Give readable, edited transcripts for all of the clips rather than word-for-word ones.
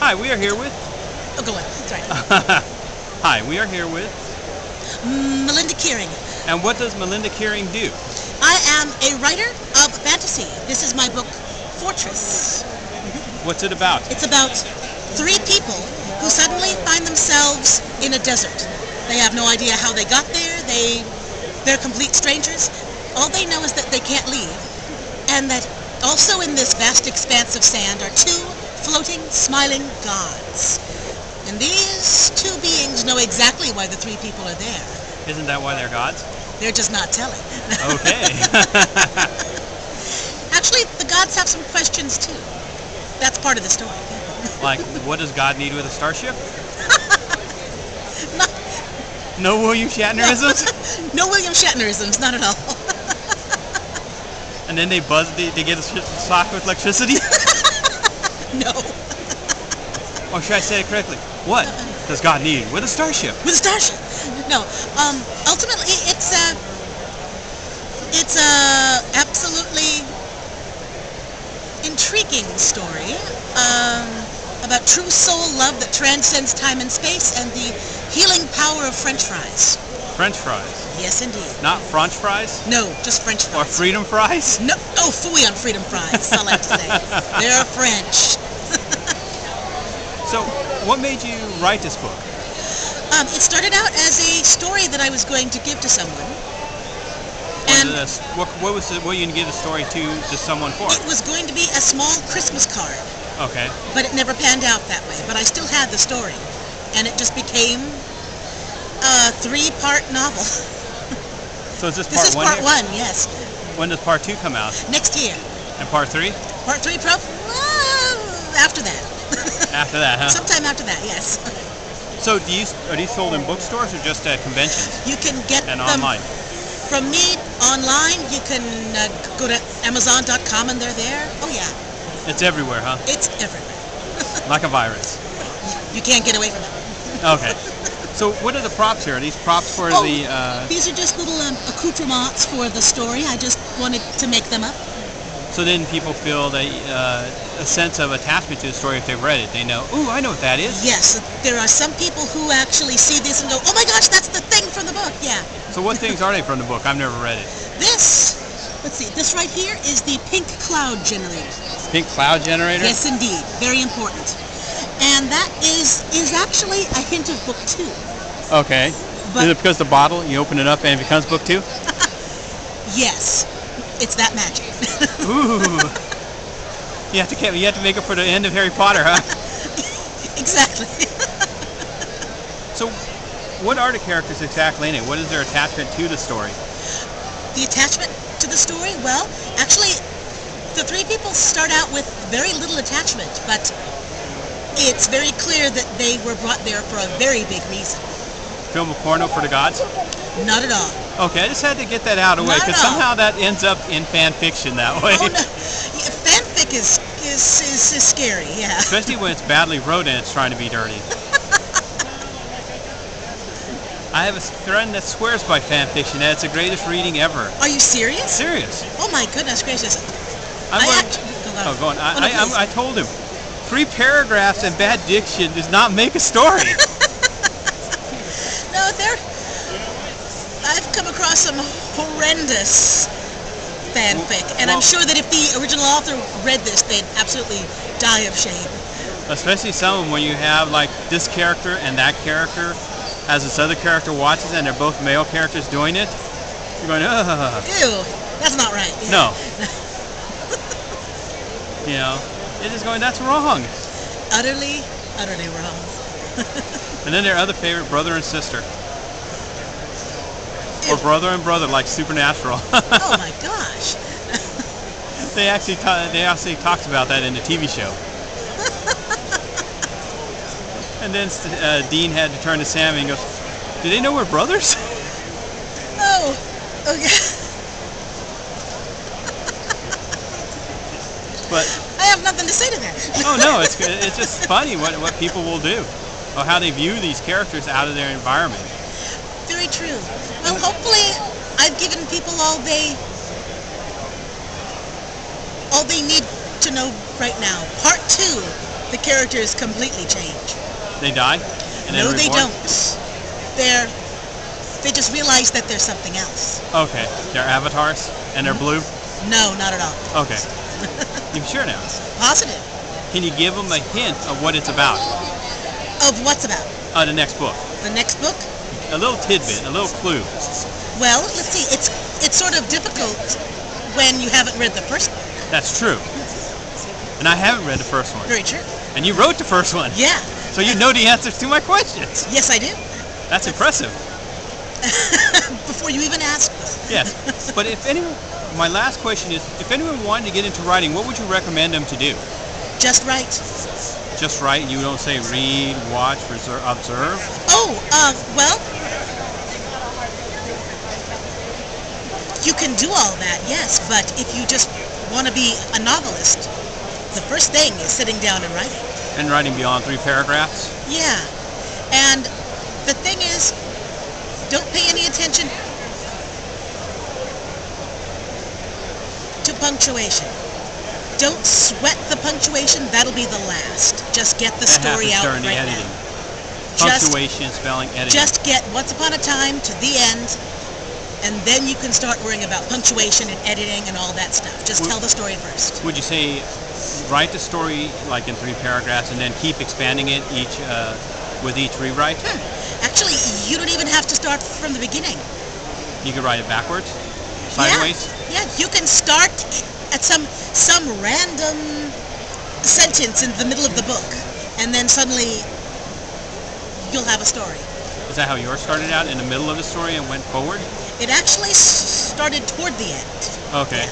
Hi, we are here with... Oh, go on. That's right. Hi, we are here with... Melynda Kiring. And what does Melynda Kiring do? I am a writer of fantasy. This is my book, Fortress. What's it about? It's about three people who suddenly find themselves in a desert. They have no idea how they got there. They're complete strangers. All they know is that they can't leave. And that also in this vast expanse of sand are two floating, smiling gods. And these two beings know exactly why the three people are there. Isn't that why they're gods? They're just not telling. Okay. Actually, the gods have some questions too. That's part of the story. Like, what does God need with a starship? Not, no William Shatnerisms? No William Shatnerisms, not at all. And then they get a sock with electricity? No. Or should I say it correctly? What does God need with a starship? With a starship? No. Ultimately, it's a absolutely intriguing story about true soul love that transcends time and space and the healing power of French fries. French fries? Yes, indeed. Not French fries? No, just French fries. Or freedom fries? No. Oh, phooey on freedom fries, I like to say. They're French. So, what made you write this book? It started out as a story that I was going to give to someone. What were you going to give the story to someone for? It was going to be a small Christmas card. Okay. But it never panned out that way. But I still had the story. And it just became a three-part novel. So is this part one? This is part one, yes. When does part two come out? Next year. And part three? Part three, after that. After that, huh? Sometime after that, yes. So are these sold in bookstores or just at conventions? You can get them online. From me online. You can go to Amazon.com and they're there. Oh yeah. It's everywhere, huh? It's everywhere. Like a virus. You can't get away from it. Okay. So what are the props here? Are these props for the... These are just little accoutrements for the story. I just wanted to make them up. So then people feel a sense of attachment to the story if they've read it. They know, ooh, I know what that is. Yes, there are some people who actually see this and go, oh my gosh, that's the thing from the book, yeah. So what things are they from the book? I've never read it. This, let's see, this right here is the pink cloud generator. Pink cloud generator? Yes, indeed. Very important. And that is actually a hint of book two. Okay. Is it because the bottle, you open it up and it becomes book two? Yes. It's that magic. Ooh. You have to make it for the end of Harry Potter, huh? Exactly. So, what are the characters exactly in it? What is their attachment to the story? The attachment to the story? Well, actually, the three people start out with very little attachment, but it's very clear that they were brought there for a very big reason. Film a porno for the gods? Not at all. Okay, I just had to get that out of the way, because somehow that ends up in fan fiction that way. Oh, no. Yeah, fanfic is scary, yeah. Especially when it's badly wrote and it's trying to be dirty. I have a friend that swears by fan fiction that it's the greatest reading ever. Are you serious? Serious. Oh my goodness gracious. Go on. I told him, 3 paragraphs and bad diction does not make a story. No, I've come across some horrendous fanfic, and I'm sure that if the original author read this, they'd absolutely die of shame. Especially some of them when you have like this character and that character as this other character watches and they're both male characters doing it. You're going, ugh. Ew, that's not right. Yeah. No. You know, you're just going, that's wrong. Utterly, utterly wrong. And then their other favorite, brother and sister. Or brother and brother, like Supernatural. Oh my gosh. They actually talked about that in the TV show. And then Dean had to turn to Sam and he goes, do they know we're brothers? Oh, okay. But I have nothing to say to that. Oh no, it's just funny what people will do, or how they view these characters out of their environment. Very true. Well, hopefully I've given people all they need to know right now. Part 2 the characters completely change. They die? And then No, they reborn? don't. They just realize that there's something else. Okay. They're avatars? And they're blue? No, not at all. Okay. You sure now? Positive. Can you give them a hint of what it's about? Of what's about? The next book. The next book? A little tidbit, a little clue. Well, let's see. It's sort of difficult when you haven't read the first book. That's true. And I haven't read the first one. Very true. And you wrote the first one. Yeah. So you know the answers to my questions. Yes, I do. That's impressive. Before you even asked them. Yes. But if anyone, my last question is, if anyone wanted to get into writing, what would you recommend them to do? Just write. Just write? You don't say read, watch, observe? Oh, well, you can do all that, yes, but if you just want to be a novelist, the first thing is sitting down and writing. And writing beyond 3 paragraphs? Yeah. And the thing is, don't pay any attention to punctuation. Don't sweat the punctuation. That'll be the last. Just get the story out during the right editing. now. Punctuation, spelling, editing. Just get Once Upon a Time to the end, and then you can start worrying about punctuation and editing and all that stuff. Just tell the story first. Would you say write the story like in 3 paragraphs and then keep expanding it with each rewrite? Actually, you don't even have to start from the beginning. You could write it backwards? Sideways? Yeah, you can start at some random sentence in the middle of the book, and then suddenly you'll have a story. Is that how yours started out, in the middle of the story and went forward? It actually started toward the end. Okay.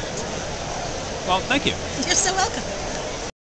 Well, thank you. You're so welcome.